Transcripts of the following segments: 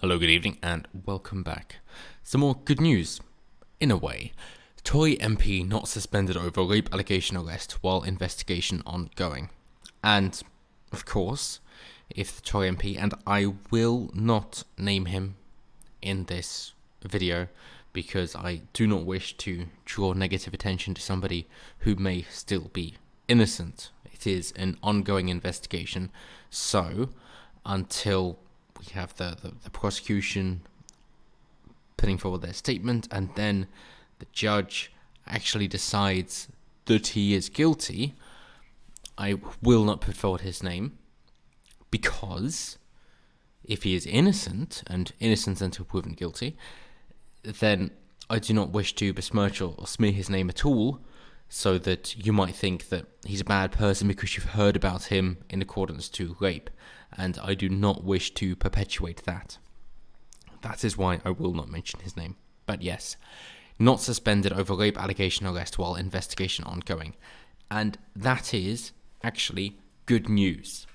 Hello, good evening, and welcome back. Some more good news, in a way. Tory MP not suspended over rape allegation arrest while investigation ongoing. And, of course, if the Tory MP, and I will not name him in this video because I do not wish to draw negative attention to somebody who may still be innocent. It is an ongoing investigation, so until we have the prosecution putting forward their statement and then the judge actually decides that he is guilty, I will not put forward his name, because if he is innocent, and innocent until proven guilty, then I do not wish to besmirch or smear his name at all, so that you might think that he's a bad person because you've heard about him in accordance to rape, and I do not wish to perpetuate that. That is why I will not mention his name. But yes, not suspended over rape allegation arrest while investigation ongoing. And that is actually good news.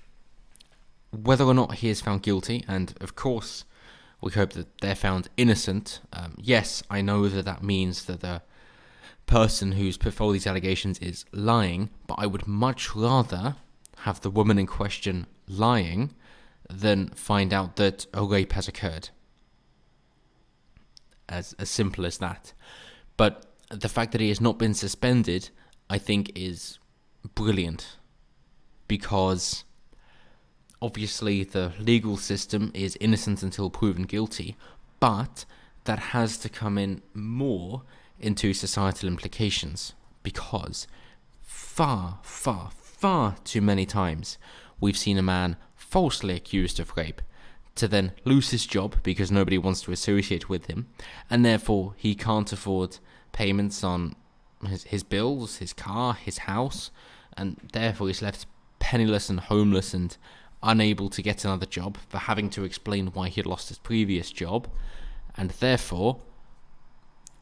Whether or not he is found guilty, and of course we hope that they're found innocent, yes, I know that means that the person who's put forward these allegations is lying, but I would much rather have the woman in question lying than find out that a rape has occurred. As simple as that. But the fact that he has not been suspended, I think, is brilliant, because obviously the legal system is innocent until proven guilty, but that has to come in more into societal implications, because far too many times we've seen a man falsely accused of rape to then lose his job because nobody wants to associate with him, and therefore he can't afford payments on his bills, his car, his house, and therefore he's left penniless and homeless and unable to get another job for having to explain why he had lost his previous job, and therefore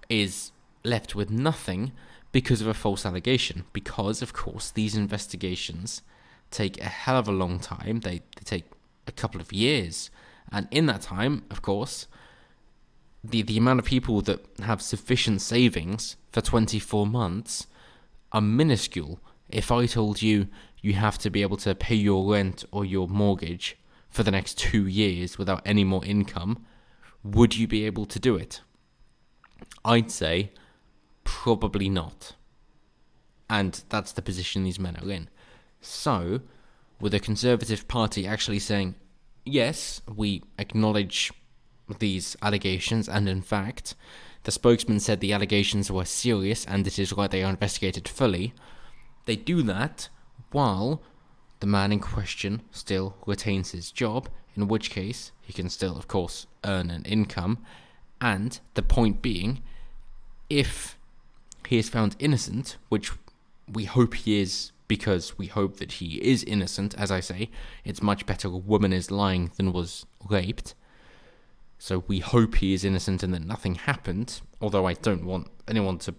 is left with nothing because of a false allegation. Because, of course, these investigations take a hell of a long time. They take a couple of years. And in that time, of course, the amount of people that have sufficient savings for 24 months are minuscule. If I told you you have to be able to pay your rent or your mortgage for the next 2 years without any more income, would you be able to do it? I'd say probably not. And that's the position these men are in. So, with the Conservative Party actually saying, yes, we acknowledge these allegations, and in fact, the spokesman said the allegations were serious and it is right they are investigated fully, they do that while the man in question still retains his job, in which case he can still, of course, earn an income. And the point being, if he is found innocent, which we hope he is, because we hope that he is innocent, as I say, it's much better a woman is lying than was raped. So we hope he is innocent and that nothing happened, although I don't want anyone to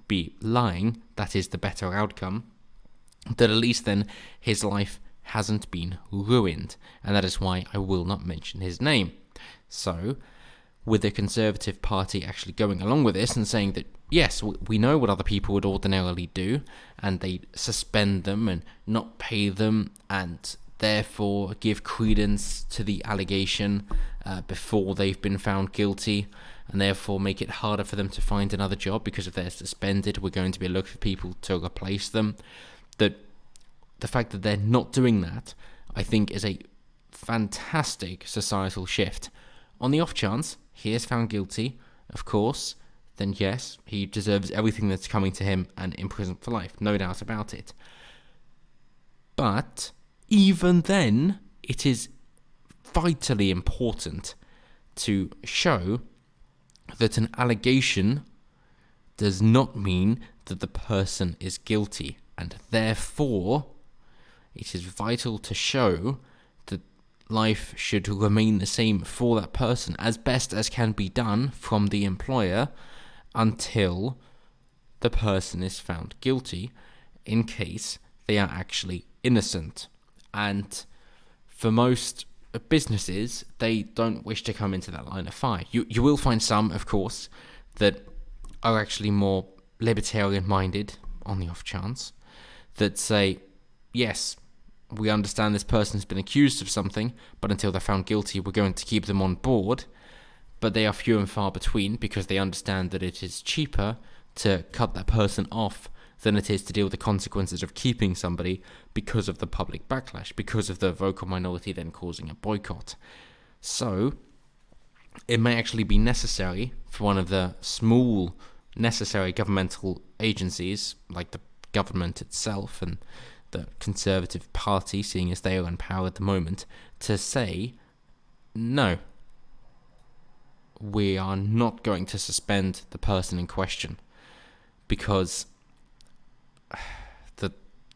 be lying. That is the better outcome. That at least then his life hasn't been ruined, and that is why I will not mention his name. So, with the Conservative Party actually going along with this and saying that, yes, we know what other people would ordinarily do, and they suspend them and not pay them, and therefore give credence to the allegation before they've been found guilty, and therefore make it harder for them to find another job, because if they're suspended, we're going to be looking for people to replace them. That the fact that they're not doing that, I think, is a fantastic societal shift. On the off chance he is found guilty, of course, then yes, he deserves everything that's coming to him and imprisoned for life, no doubt about it. But even then, it is vitally important to show that an allegation does not mean that the person is guilty, and therefore it is vital to show that life should remain the same for that person as best as can be done from the employer until the person is found guilty, in case they are actually innocent. And for most businesses, they don't wish to come into that line of fire. You will find some, of course, that are actually more libertarian-minded, on the off chance, that say, yes, we understand this person's been accused of something, but until they're found guilty, we're going to keep them on board. But they are few and far between, because they understand that it is cheaper to cut that person off than it is to deal with the consequences of keeping somebody because of the public backlash, because of the vocal minority then causing a boycott. So, it may actually be necessary for one of the small necessary governmental agencies, like the government itself and the Conservative Party, seeing as they are in power at the moment, to say, no, we are not going to suspend the person in question, because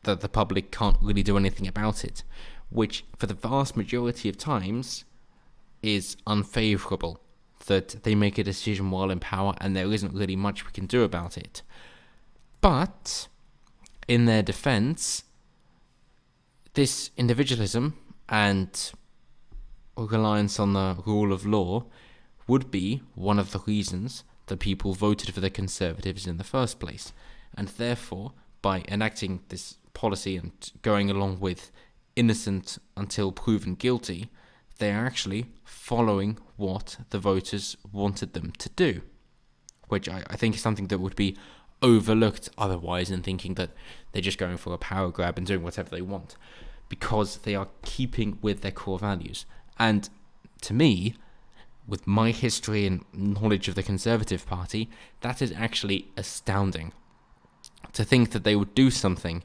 the public can't really do anything about it, which for the vast majority of times is unfavourable, that they make a decision while in power and there isn't really much we can do about it. But, in their defence, this individualism and reliance on the rule of law would be one of the reasons that people voted for the Conservatives in the first place. And therefore, by enacting this policy and going along with innocent until proven guilty, they are actually following what the voters wanted them to do, which I think is something that would be overlooked otherwise, in thinking that they're just going for a power grab and doing whatever they want, because they are keeping with their core values. And to me, with my history and knowledge of the Conservative Party, that is actually astounding. To think that they would do something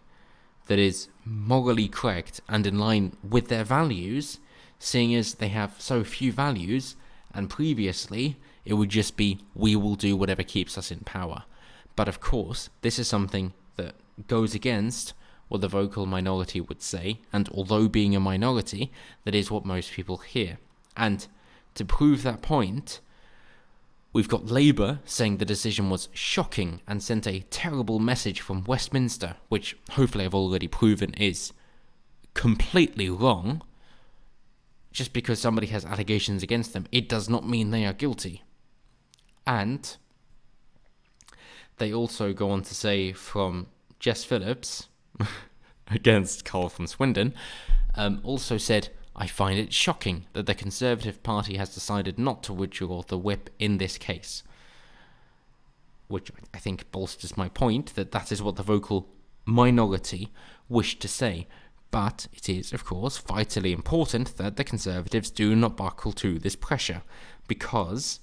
that is morally correct and in line with their values, seeing as they have so few values, and previously it would just be, we will do whatever keeps us in power. But of course, this is something that goes against what the vocal minority would say, and although being a minority, that is what most people hear. And to prove that point, we've got Labour saying the decision was shocking and sent a terrible message from Westminster, which hopefully I've already proven is completely wrong. Just because somebody has allegations against them, it does not mean they are guilty. And they also go on to say from Jess Phillips, against Carl from Swindon, also said, I find it shocking that the Conservative Party has decided not to withdraw the whip in this case. Which I think bolsters my point that is what the vocal minority wished to say. But it is, of course, vitally important that the Conservatives do not buckle to this pressure, because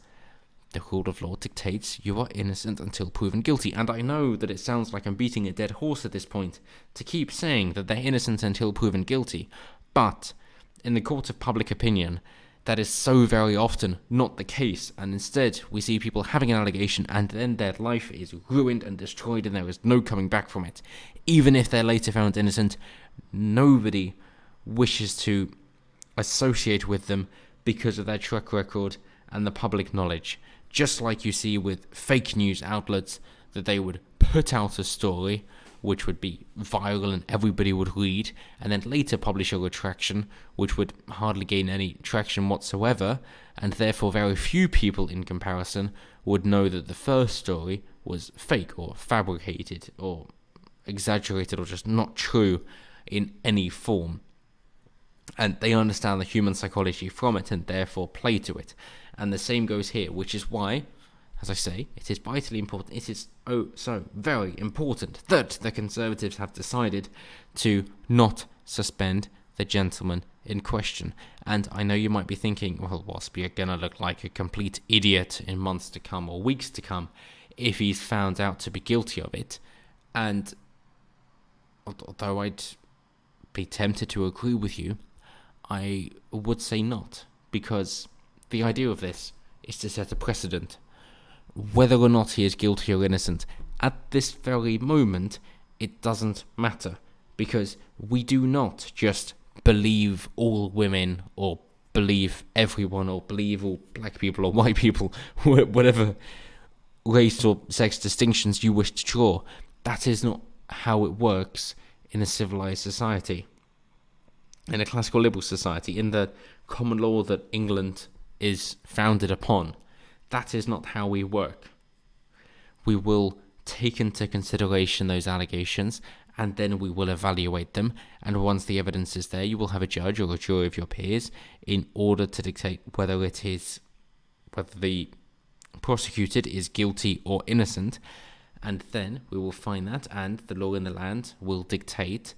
the rule of law dictates you are innocent until proven guilty. And I know that it sounds like I'm beating a dead horse at this point to keep saying that they're innocent until proven guilty, but in the court of public opinion, that is so very often not the case, and instead we see people having an allegation and then their life is ruined and destroyed and there is no coming back from it. Even if they're later found innocent, nobody wishes to associate with them because of their track record and the public knowledge. Just like you see with fake news outlets, that they would put out a story which would be viral and everybody would read, and then later publish a retraction which would hardly gain any traction whatsoever, and therefore very few people in comparison would know that the first story was fake or fabricated or exaggerated or just not true in any form. And they understand the human psychology from it and therefore play to it. And the same goes here, which is why, as I say, it is vitally important, it is so very important that the Conservatives have decided to not suspend the gentleman in question. And I know you might be thinking, well, Wasp, you're going to look like a complete idiot in months to come or weeks to come if he's found out to be guilty of it. And although I'd be tempted to agree with you, I would say not, because the idea of this is to set a precedent. Whether or not he is guilty or innocent, at this very moment, it doesn't matter, because we do not just believe all women, or believe everyone, or believe all black people or white people, whatever race or sex distinctions you wish to draw. That is not how it works in a civilized society. in a classical liberal society, in the common law that England is founded upon, that is not how we work. We will take into consideration those allegations, and then we will evaluate them. And once the evidence is there, you will have a judge or a jury of your peers in order to dictate whether the prosecuted is guilty or innocent. And then we will find that, and the law in the land will dictate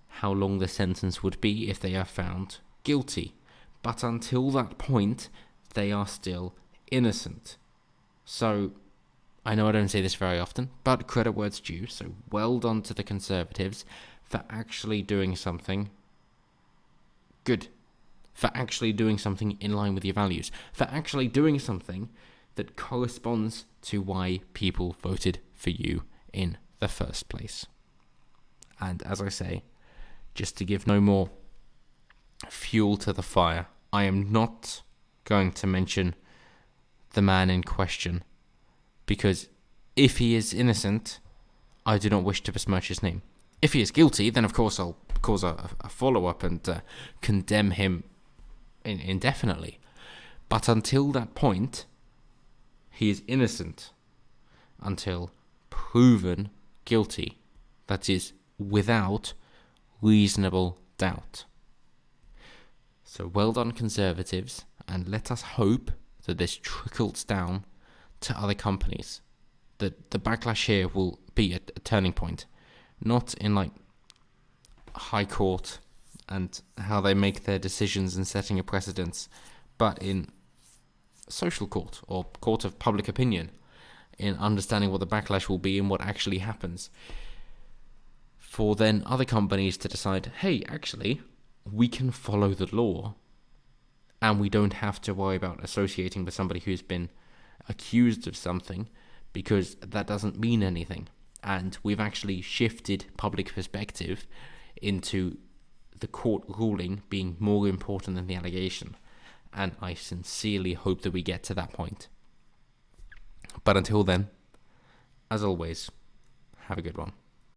how long the sentence would be if they are found guilty. But until that point, they are still innocent. So, I know I don't say this very often, but credit where it's due. So well done to the Conservatives for actually doing something good, for actually doing something in line with your values, for actually doing something that corresponds to why people voted for you in the first place. And as I say, just to give no more fuel to the fire, I am not going to mention the man in question, because if he is innocent, I do not wish to besmirch his name. If he is guilty, then of course I'll cause a follow-up and condemn him indefinitely. But until that point, he is innocent until proven guilty. That is, without reasonable doubt. So well done, Conservatives, and let us hope that this trickles down to other companies, that the backlash here will be a turning point, not in like high court and how they make their decisions and setting a precedence, but in social court or court of public opinion, in understanding what the backlash will be and what actually happens, for then other companies to decide, hey, actually, we can follow the law and we don't have to worry about associating with somebody who's been accused of something, because that doesn't mean anything. And we've actually shifted public perspective into the court ruling being more important than the allegation. And I sincerely hope that we get to that point. But until then, as always, have a good one.